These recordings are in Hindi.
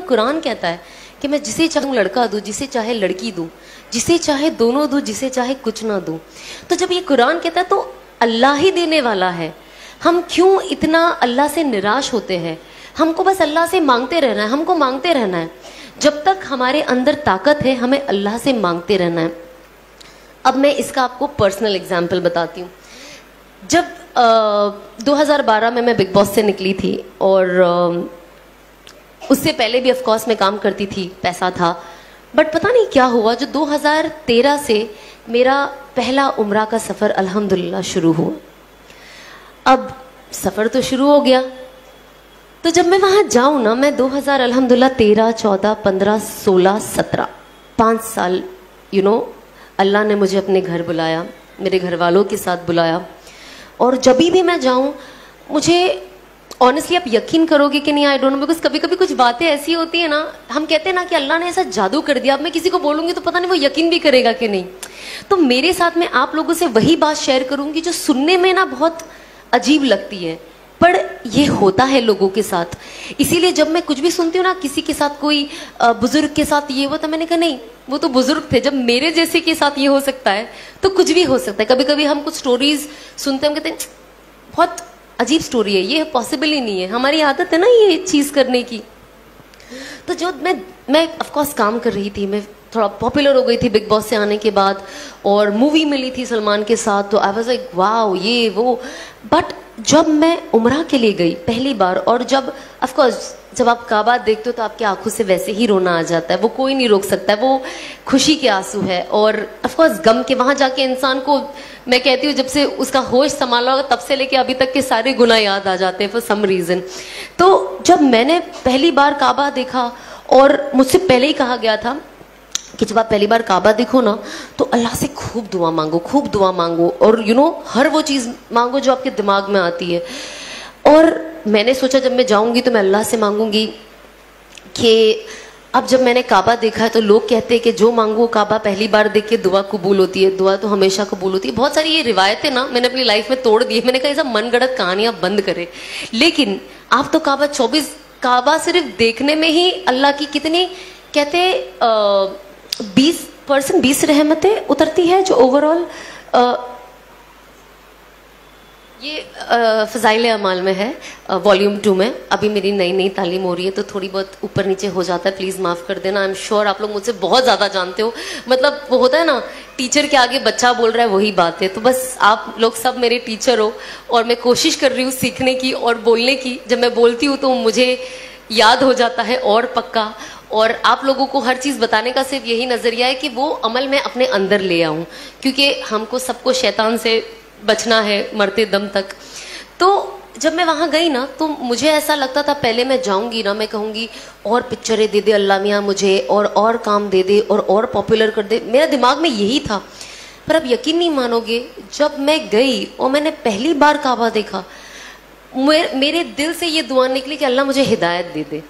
कुरान कहता है कि मैं जिसे चाहूँ लड़का दूँ, जिसे चाहे लड़की दूँ, जिसे चाहे दोनों दूँ, जिसे चाहे कुछ ना दूँ। तो जब ये कुरान कहता है तो अल्लाह ही देने वाला है। हम क्यों इतना अल्लाह से निराश होते हैं? हमको बस अल्लाह से मांगते रहना है, हमको मांगते रहना है। जब तक हमारे अंदर ताकत है हमें अल्लाह से मांगते रहना है। अब मैं इसका आपको पर्सनल एग्जाम्पल बताती हूँ। जब 2012 में मैं बिग बॉस से निकली थी और उससे पहले भी ऑफकोर्स मैं काम करती थी, पैसा था, बट पता नहीं क्या हुआ जो 2013 से मेरा पहला उम्रा का सफ़र अल्हम्दुलिल्लाह शुरू हुआ। अब सफ़र तो शुरू हो गया, तो जब मैं वहाँ जाऊँ ना, मैं 2000 अल्हम्दुलिल्लाह 13, 14, 15, 16, 17 5 साल अल्लाह ने मुझे अपने घर बुलाया, मेरे घर वालों के साथ बुलाया। और जब भी मैं जाऊँ मुझे ऑनेस्टली, आप यकीन करोगे कि नहीं, आई डोंट नो, बिकॉज कभी कभी कुछ बातें ऐसी होती है ना, हम कहते हैं ना कि अल्लाह ने ऐसा जादू कर दिया। अब मैं किसी को बोलूँगी तो पता नहीं वो यकीन भी करेगा कि नहीं। तो मेरे साथ में आप लोगों से वही बात शेयर करूँगी जो सुनने में ना बहुत अजीब लगती है, पर ये होता है लोगों के साथ। इसीलिए जब मैं कुछ भी सुनती हूँ ना, किसी के साथ, कोई बुजुर्ग के साथ ये हुआ, तो मैंने कहा नहीं, वो तो बुजुर्ग थे, जब मेरे जैसे के साथ ये हो सकता है तो कुछ भी हो सकता है। कभी कभी हम कुछ स्टोरीज सुनते हैं, हम कहते हैं बहुत अजीब स्टोरी है, ये पॉसिबल ही नहीं है। हमारी आदत है ना ये चीज़ करने की। तो जो मैं ऑफ कोर्स काम कर रही थी, मैं थोड़ा पॉपुलर हो गई थी बिग बॉस से आने के बाद, और मूवी मिली थी सलमान के साथ, तो आई वाज लाइक वाओ ये वो। बट जब मैं उम्रा के लिए गई पहली बार, और जब ऑफ कोर्स जब आप काबा देखते हो तो आपकी आंखों से वैसे ही रोना आ जाता है, वो कोई नहीं रोक सकता है, वो खुशी के आंसू है। और ऑफ कोर्स गम के, वहाँ जाके इंसान को, मैं कहती हूँ जब से उसका होश संभाला होगा तब से लेके अभी तक के सारे गुनाह याद आ जाते हैं फॉर सम रीज़न। तो जब मैंने पहली बार काबा देखा, और मुझसे पहले ही कहा गया था कि जब आप पहली बार काबा देखो ना तो अल्लाह से खूब दुआ मांगो, खूब दुआ मांगो, और हर वो चीज़ मांगो जो आपके दिमाग में आती है। और मैंने सोचा जब मैं जाऊंगी तो मैं अल्लाह से मांगूंगी कि अब जब मैंने काबा देखा है तो लोग कहते हैं कि जो मांगो काबा पहली बार देख के दुआ कबूल होती है, दुआ तो हमेशा कबूल होती है। बहुत सारी ये रिवायतें ना मैंने अपनी लाइफ में तोड़ दी है। मैंने कहा ये सब मनगढ़ंत कहानियां बंद करे, लेकिन आप तो काबा सिर्फ देखने में ही अल्लाह की कितनी कहते 20 रहमतें उतरती है, जो ओवरऑल ये फ़ज़ाइल अमाल में है, वॉल्यूम 2 में। अभी मेरी नई नई तालीम हो रही है तो थोड़ी बहुत ऊपर नीचे हो जाता है, प्लीज़ माफ़ कर देना। आई एम श्योर आप लोग मुझसे बहुत ज़्यादा जानते हो, मतलब वो होता है ना टीचर के आगे बच्चा बोल रहा है, वही बात है। तो बस आप लोग सब मेरे टीचर हो, और मैं कोशिश कर रही हूँ सीखने की और बोलने की। जब मैं बोलती हूँ तो मुझे याद हो जाता है और पक्का। और आप लोगों को हर चीज़ बताने का सिर्फ यही नज़रिया है कि वो अमल में अपने अंदर ले आऊँ, क्योंकि हमको सबको शैतान से बचना है मरते दम तक। तो जब मैं वहाँ गई ना तो मुझे ऐसा लगता था, पहले मैं जाऊँगी ना, मैं कहूँगी और पिक्चरें दे दे अल्लाह मियाँ मुझे, और काम दे दे, और पॉपुलर कर दे। मेरा दिमाग में यही था। पर अब यकीन नहीं मानोगे, जब मैं गई और मैंने पहली बार काबा देखा, मेरे दिल से ये दुआ निकली कि अल्लाह मुझे हिदायत दे दे।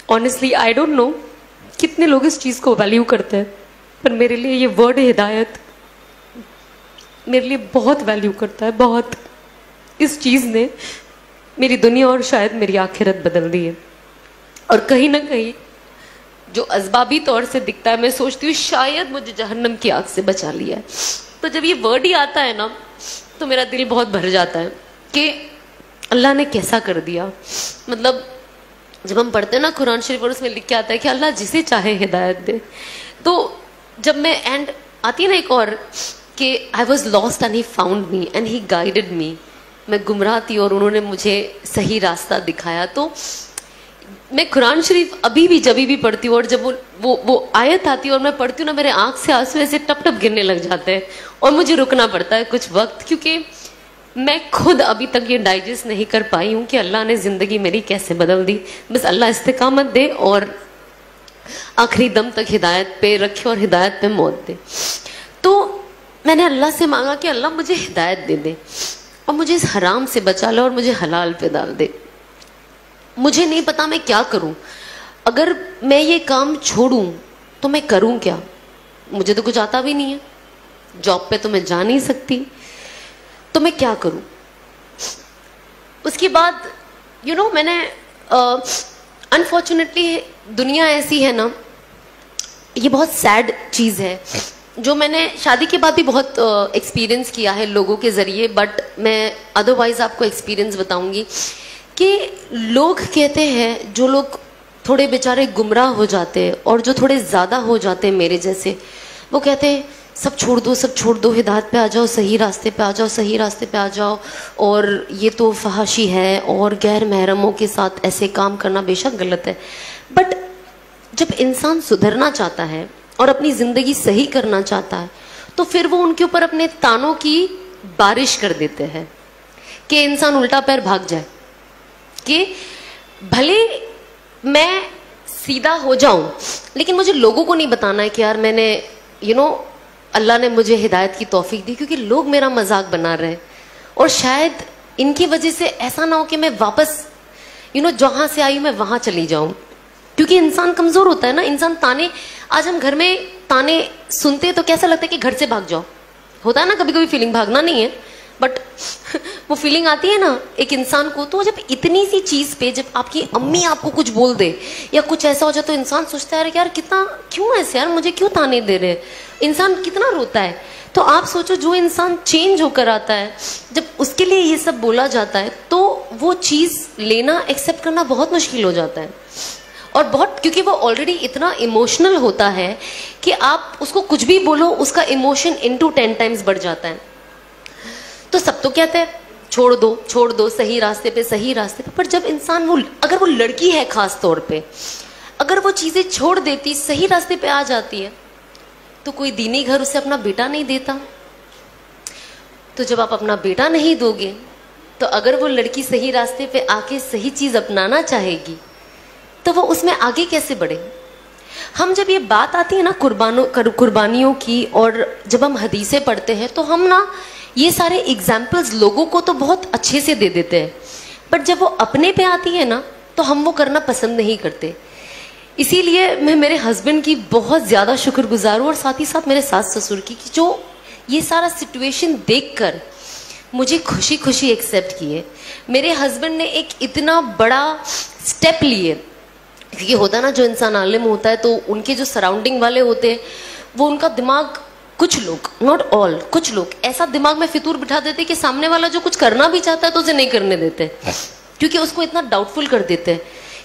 ऑनेस्टली आई डोंट नो कितने लोग इस चीज़ को वैल्यू करते हैं, पर मेरे लिए ये वर्ड हिदायत मेरे लिए बहुत वैल्यू करता है, बहुत। इस चीज़ ने मेरी दुनिया और शायद मेरी आखिरत बदल दी है। और कहीं ना कहीं जो असबाबी तौर से दिखता है, मैं सोचती हूँ शायद मुझे जहन्नम की आग से बचा लिया है। तो जब ये वर्ड ही आता है ना तो मेरा दिल बहुत भर जाता है कि अल्लाह ने कैसा कर दिया। मतलब जब हम पढ़ते हैं ना कुरान शरीफ और उसमें लिख के आता है कि अल्लाह जिसे चाहे हिदायत दे। तो जब मैं एंड आती है ना एक और कि I was lost and he found me and he guided मी, मैं गुमराह थी और उन्होंने मुझे सही रास्ता दिखाया। तो मैं कुरान शरीफ अभी भी जब भी पढ़ती हूँ और जब वो आयत आती है और मैं पढ़ती हूँ ना, मेरे आँख से आंसू ऐसे टप टप गिरने लग जाते हैं और मुझे रुकना पड़ता है कुछ वक्त, क्योंकि मैं खुद अभी तक ये डाइजेस्ट नहीं कर पाई हूँ कि अल्लाह ने ज़िंदगी मेरी कैसे बदल दी। बस अल्लाह इस्तिकामत दे और आखिरी दम तक हिदायत पे रखे और हिदायत पे मौत दे। तो मैंने अल्लाह से मांगा कि अल्लाह मुझे हिदायत दे दे और मुझे इस हराम से बचा ले और मुझे हलाल पे डाल दे। मुझे नहीं पता मैं क्या करूं। अगर मैं ये काम छोड़ूं तो मैं करूं क्या? मुझे तो कुछ आता भी नहीं है, जॉब पे तो मैं जा नहीं सकती, तो मैं क्या करूं? उसके बाद मैंने अनफॉर्चुनेटली दुनिया ऐसी है ना, ये बहुत सैड चीज़ है जो मैंने शादी के बाद भी बहुत एक्सपीरियंस किया है लोगों के ज़रिए, बट मैं अदरवाइज़ आपको एक्सपीरियंस बताऊंगी कि लोग कहते हैं, जो लोग थोड़े बेचारे गुमराह हो जाते हैं और जो थोड़े ज़्यादा हो जाते हैं मेरे जैसे, वो कहते हैं सब छोड़ दो, सब छोड़ दो, हिदायत पे आ जाओ, सही रास्ते पे आ जाओ, सही रास्ते पे आ जाओ, और ये तो फहाशी है और गैर महरमों के साथ ऐसे काम करना बेशक गलत है। बट जब इंसान सुधरना चाहता है और अपनी ज़िंदगी सही करना चाहता है तो फिर वो उनके ऊपर अपने तानों की बारिश कर देते हैं कि इंसान उल्टा पैर भाग जाए, कि भले मैं सीधा हो जाऊं लेकिन मुझे लोगों को नहीं बताना है कि यार मैंने अल्लाह ने मुझे हिदायत की तौफीक दी, क्योंकि लोग मेरा मजाक बना रहे हैं और शायद इनकी वजह से ऐसा ना हो कि मैं वापस जहां से आई हूं मैं वहां चली जाऊं। क्योंकि इंसान कमजोर होता है ना, इंसान ताने, आज हम घर में ताने सुनते तो कैसा लगता है कि घर से भाग जाओ, होता है ना कभी कभी फीलिंग, भागना नहीं है बट वो फीलिंग आती है ना एक इंसान को। तो जब इतनी सी चीज पे जब आपकी अम्मी आपको कुछ बोल दे या कुछ ऐसा हो जाए तो इंसान सोचता है यार कितना, क्यों ऐसे यार, मुझे क्यों ताने दे रहे, इंसान कितना रोता है। तो आप सोचो जो इंसान चेंज होकर आता है, जब उसके लिए ये सब बोला जाता है तो वो चीज लेना, एक्सेप्ट करना बहुत मुश्किल हो जाता है। और बहुत, क्योंकि वो ऑलरेडी इतना इमोशनल होता है कि आप उसको कुछ भी बोलो उसका इमोशन इनटू 10 टाइम्स बढ़ जाता है। तो सब तो कहते हैं छोड़ दो, छोड़ दो, सही रास्ते पे, सही रास्ते पे। पर जब इंसान अगर वो लड़की है खास तौर पे, अगर वो चीजें छोड़ देती, सही रास्ते पे आ जाती है, तो कोई दीनी घर उसे अपना बेटा नहीं देता। तो जब आप अपना बेटा नहीं दोगे तो अगर वो लड़की सही रास्ते पे आके सही चीज अपनाना चाहेगी तो वो उसमें आगे कैसे बढ़े। हम जब ये बात आती है ना कुर्बानियों की, और जब हम हदीसें पढ़ते हैं तो हम ना ये सारे एग्जाम्पल्स लोगों को तो बहुत अच्छे से दे देते हैं, बट जब वो अपने पे आती है ना तो हम वो करना पसंद नहीं करते। इसीलिए मैं मेरे हस्बैंड की बहुत ज़्यादा शुक्रगुजार हूँ और साथ ही साथ मेरे सास ससुर की, कि जो ये सारा सिचुएशन देखकर मुझे खुशी खुशी एक्सेप्ट किए। मेरे हस्बैंड ने एक इतना बड़ा स्टेप लिए, क्योंकि होता ना जो इंसान आलिम होता है तो उनके जो सराउंडिंग वाले होते हैं वो उनका दिमाग, कुछ लोग, नॉट ऑल, कुछ लोग ऐसा दिमाग में फितूर बिठा देते कि सामने वाला जो कुछ करना भी चाहता है तो उसे नहीं करने देते, क्योंकि उसको इतना डाउटफुल कर देते हैं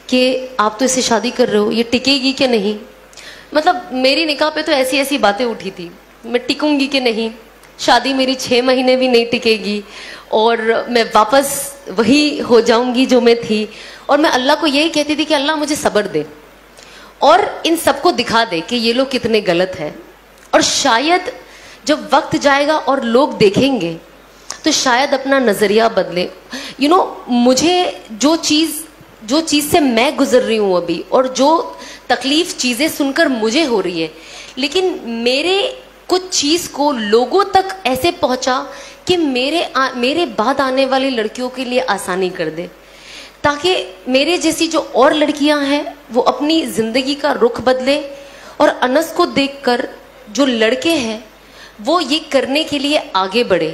कि आप तो इससे शादी कर रहे हो, ये टिकेगी कि नहीं। मतलब मेरी निकाह पे तो ऐसी ऐसी बातें उठी थी, मैं टिकूंगी कि नहीं, शादी मेरी 6 महीने भी नहीं टिकेगी और मैं वापस वही हो जाऊंगी जो मैं थी। और मैं अल्लाह को यही कहती थी कि अल्लाह मुझे सब्र दे और इन सबको दिखा दे कि ये लोग कितने गलत हैं। और शायद जब वक्त जाएगा और लोग देखेंगे तो शायद अपना नज़रिया बदले। मुझे जो चीज़ से मैं गुजर रही हूँ अभी, और जो तकलीफ चीज़ें सुनकर मुझे हो रही है, लेकिन मेरे कुछ चीज़ को लोगों तक ऐसे पहुँचा कि मेरे बाद आने वाली लड़कियों के लिए आसानी कर दे, ताकि मेरे जैसी जो और लड़कियां हैं वो अपनी ज़िंदगी का रुख बदले। और अनस को देखकर जो लड़के हैं वो ये करने के लिए आगे बढ़े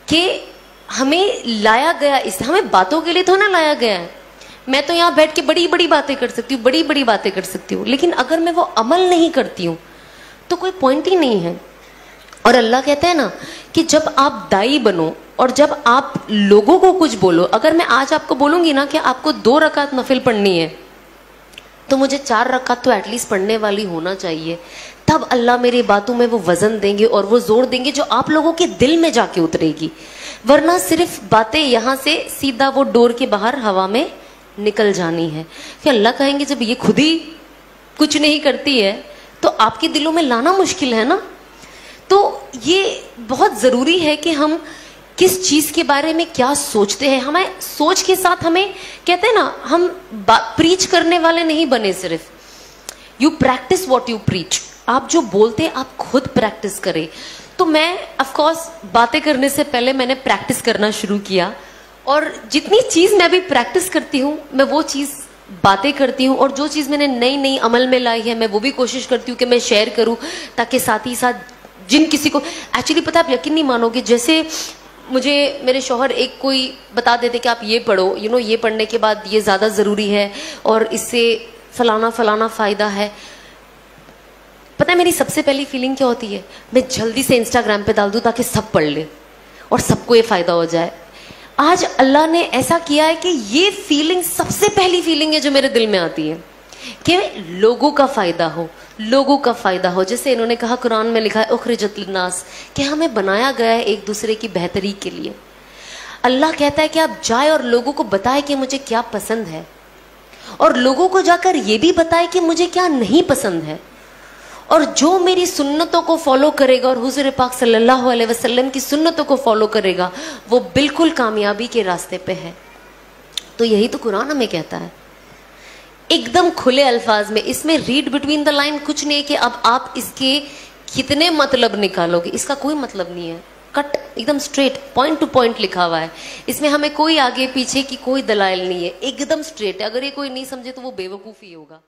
कि हमें लाया गया, हमें बातों के लिए तो ना लाया गया है। मैं तो यहाँ बैठ के बड़ी बड़ी बातें कर सकती हूँ, बड़ी बड़ी बातें कर सकती हूँ, लेकिन अगर मैं वो अमल नहीं करती हूँ तो कोई पॉइंट ही नहीं है। और अल्लाह कहता है ना कि जब आप दाई बनो और जब आप लोगों को कुछ बोलो, अगर मैं आज आपको बोलूंगी ना कि आपको 2 रकात नफिल पढ़नी है तो मुझे 4 रकात तो एटलीस्ट पढ़ने वाली होना चाहिए, तब अल्लाह मेरी बातों में वो वजन देंगे और वो जोर देंगे जो आप लोगों के दिल में जाके उतरेगी। वरना सिर्फ बातें यहाँ से सीधा वो डोर के बाहर हवा में निकल जानी है। फिर अल्लाह कहेंगे जब ये खुद ही कुछ नहीं करती है तो आपके दिलों में लाना मुश्किल है ना। तो ये बहुत ज़रूरी है कि हम किस चीज के बारे में क्या सोचते हैं। हमें सोच के साथ, हमें कहते हैं ना, हम प्रीच करने वाले नहीं बने सिर्फ, you practice what you preach. आप जो बोलते हैं आप खुद प्रैक्टिस करें। तो मैं ऑफ कोर्स बातें करने से पहले मैंने प्रैक्टिस करना शुरू किया, और जितनी चीज मैं अभी प्रैक्टिस करती हूँ मैं वो चीज बातें करती हूँ, और जो चीज मैंने नई नई अमल में लाई है मैं वो भी कोशिश करती हूँ कि मैं शेयर करूँ, ताकि साथ ही साथ जिन किसी को एक्चुअली पता, आप यकीन नहीं मानोगे, जैसे मुझे मेरे शौहर एक कोई बता देते कि आप ये पढ़ो, ये पढ़ने के बाद ये ज्यादा जरूरी है और इससे फलाना फलाना फायदा है। पता है मेरी सबसे पहली फीलिंग क्या होती है? मैं जल्दी से इंस्टाग्राम पे डाल दूं ताकि सब पढ़ ले और सबको ये फायदा हो जाए। आज अल्लाह ने ऐसा किया है कि ये फीलिंग सबसे पहली फीलिंग है जो मेरे दिल में आती है कि लोगों का फायदा हो, लोगों का फायदा हो। जैसे इन्होंने कहा, कुरान में लिखा है उखरिजत लिन्नास, कि हमें बनाया गया है एक दूसरे की बेहतरी के लिए। अल्लाह कहता है कि आप जाए और लोगों को बताए कि मुझे क्या पसंद है, और लोगों को जाकर ये भी बताए कि मुझे क्या नहीं पसंद है। और जो मेरी सुन्नतों को फॉलो करेगा और हुजूर पाक सल्लल्लाहु अलैहि वसल्लम की सुन्नतों को फॉलो करेगा, वो बिल्कुल कामयाबी के रास्ते पे है। तो यही तो कुरान हमें कहता है एकदम खुले अल्फाज में। इसमें रीड बिटवीन द लाइन कुछ नहीं है कि अब आप इसके कितने मतलब निकालोगे, इसका कोई मतलब नहीं है। कट एकदम स्ट्रेट, पॉइंट टू पॉइंट लिखा हुआ है। इसमें हमें कोई आगे पीछे की कोई दलाइल नहीं है, एकदम स्ट्रेट है। अगर ये कोई नहीं समझे तो वो बेवकूफ़ी होगा।